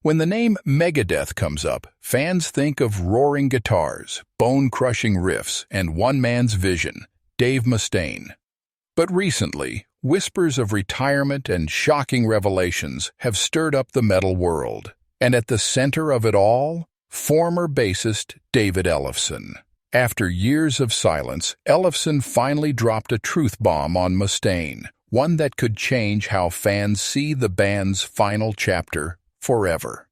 When the name Megadeth comes up, fans think of roaring guitars, bone-crushing riffs, and one man's vision, Dave Mustaine. But recently, whispers of retirement and shocking revelations have stirred up the metal world. And at the center of it all, former bassist David Ellefson. After years of silence, Ellefson finally dropped a truth bomb on Mustaine, one that could change how fans see the band's final chapter forever.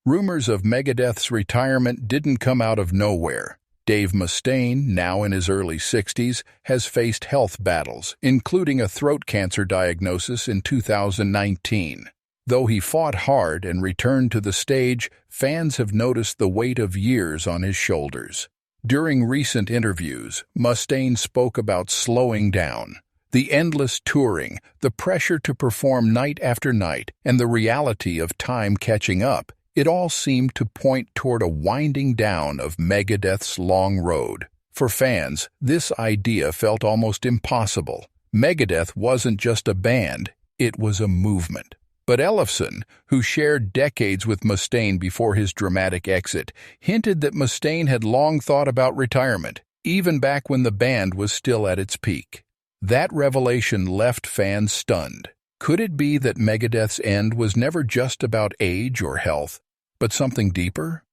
Rumors of Megadeth's retirement didn't come out of nowhere. Dave Mustaine, now in his early 60s, has faced health battles, including a throat cancer diagnosis in 2019. Though he fought hard and returned to the stage, fans have noticed the weight of years on his shoulders. During recent interviews, Mustaine spoke about slowing down. The endless touring, the pressure to perform night after night, and the reality of time catching up, it all seemed to point toward a winding down of Megadeth's long road. For fans, this idea felt almost impossible. Megadeth wasn't just a band, it was a movement. But Ellefson, who shared decades with Mustaine before his dramatic exit, hinted that Mustaine had long thought about retirement, even back when the band was still at its peak. That revelation left fans stunned. Could it be that Megadeth's end was never just about age or health, but something deeper?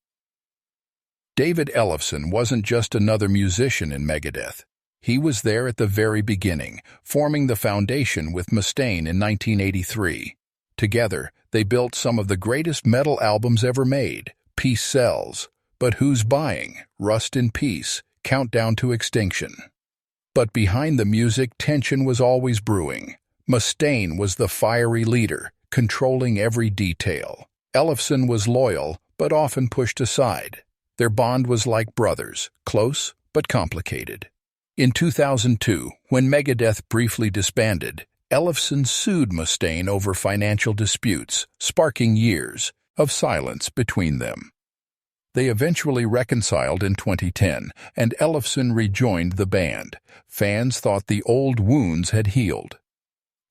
David Ellefson wasn't just another musician in Megadeth. He was there at the very beginning, forming the foundation with Mustaine in 1983. Together, they built some of the greatest metal albums ever made, Peace Sells, But Who's Buying, Rust in Peace, Countdown to Extinction. But behind the music, tension was always brewing. Mustaine was the fiery leader, controlling every detail. Ellefson was loyal, but often pushed aside. Their bond was like brothers, close but complicated. In 2002, when Megadeth briefly disbanded, Ellefson sued Mustaine over financial disputes, sparking years of silence between them. They eventually reconciled in 2010, and Ellefson rejoined the band. Fans thought the old wounds had healed.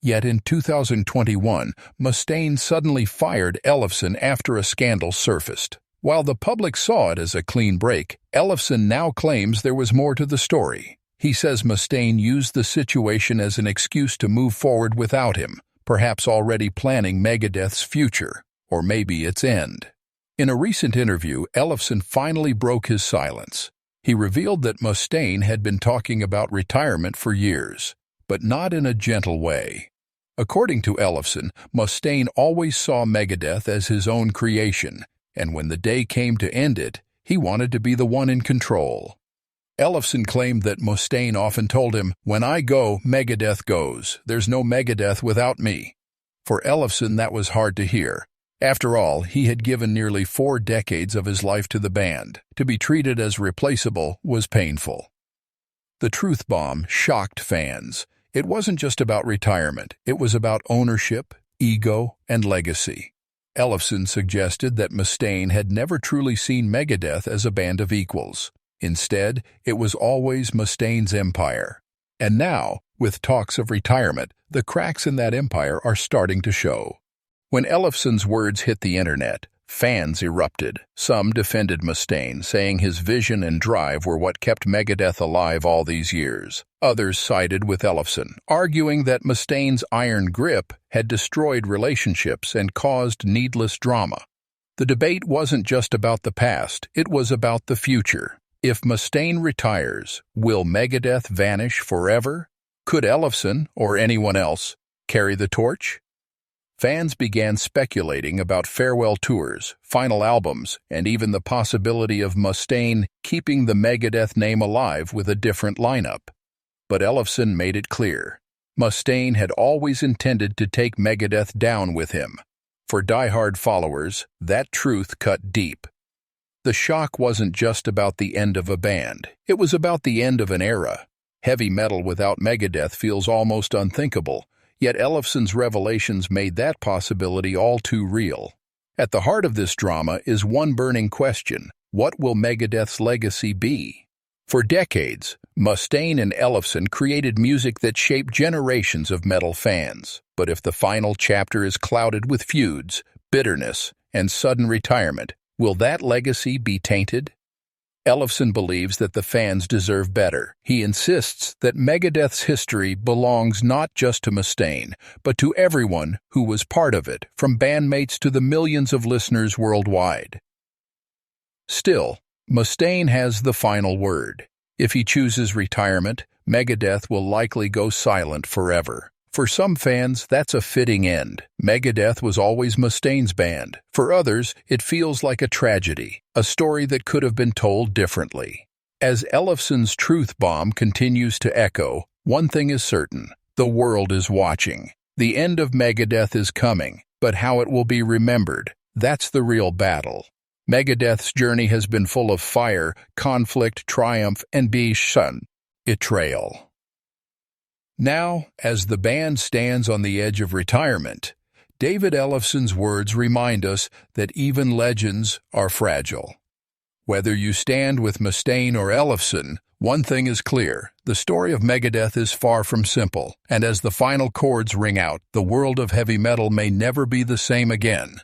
Yet in 2021, Mustaine suddenly fired Ellefson after a scandal surfaced. While the public saw it as a clean break, Ellefson now claims there was more to the story. He says Mustaine used the situation as an excuse to move forward without him, perhaps already planning Megadeth's future, or maybe its end. In a recent interview, Ellefson finally broke his silence. He revealed that Mustaine had been talking about retirement for years, but not in a gentle way. According to Ellefson, Mustaine always saw Megadeth as his own creation, and when the day came to end it, he wanted to be the one in control. Ellefson claimed that Mustaine often told him, "When I go, Megadeth goes. There's no Megadeth without me." For Ellefson, that was hard to hear. After all, he had given nearly 4 decades of his life to the band. To be treated as replaceable was painful. The truth bomb shocked fans. It wasn't just about retirement. It was about ownership, ego, and legacy. Ellefson suggested that Mustaine had never truly seen Megadeth as a band of equals. Instead, it was always Mustaine's empire. And now, with talks of retirement, the cracks in that empire are starting to show. When Ellefson's words hit the internet, fans erupted. Some defended Mustaine, saying his vision and drive were what kept Megadeth alive all these years. Others sided with Ellefson, arguing that Mustaine's iron grip had destroyed relationships and caused needless drama. The debate wasn't just about the past, it was about the future. If Mustaine retires, will Megadeth vanish forever? Could Ellefson, or anyone else, carry the torch? Fans began speculating about farewell tours, final albums, and even the possibility of Mustaine keeping the Megadeth name alive with a different lineup. But Ellefson made it clear. Mustaine had always intended to take Megadeth down with him. For die-hard followers, that truth cut deep. The shock wasn't just about the end of a band. It was about the end of an era. Heavy metal without Megadeth feels almost unthinkable. Yet Ellefson's revelations made that possibility all too real. At the heart of this drama is one burning question: what will Megadeth's legacy be? For decades, Mustaine and Ellefson created music that shaped generations of metal fans. But if the final chapter is clouded with feuds, bitterness, and sudden retirement. Will that legacy be tainted? Ellefson believes that the fans deserve better. He insists that Megadeth's history belongs not just to Mustaine, but to everyone who was part of it, from bandmates to the millions of listeners worldwide. Still, Mustaine has the final word. If he chooses retirement, Megadeth will likely go silent forever. For some fans, that's a fitting end. Megadeth was always Mustaine's band. For others, it feels like a tragedy, a story that could have been told differently. As Ellefson's truth bomb continues to echo, one thing is certain: the world is watching. The end of Megadeth is coming, but how it will be remembered, that's the real battle. Megadeth's journey has been full of fire, conflict, triumph, and betrayal. Now, as the band stands on the edge of retirement, David Ellefson's words remind us that even legends are fragile. Whether you stand with Mustaine or Ellefson, one thing is clear: the story of Megadeth is far from simple, and as the final chords ring out, the world of heavy metal may never be the same again.